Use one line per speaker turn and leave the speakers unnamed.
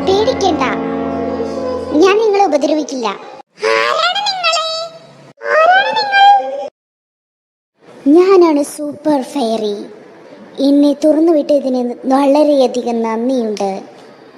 പേടിക്കണ്ട, ഞാൻ നിങ്ങളെ ഉപദ്രവിക്കില്ല. ഞാനാണ് സൂപ്പർ ഫെയറി. എന്നെ തുറന്നു വിട്ടതിന് വളരെയധികം നന്ദിയുണ്ട്.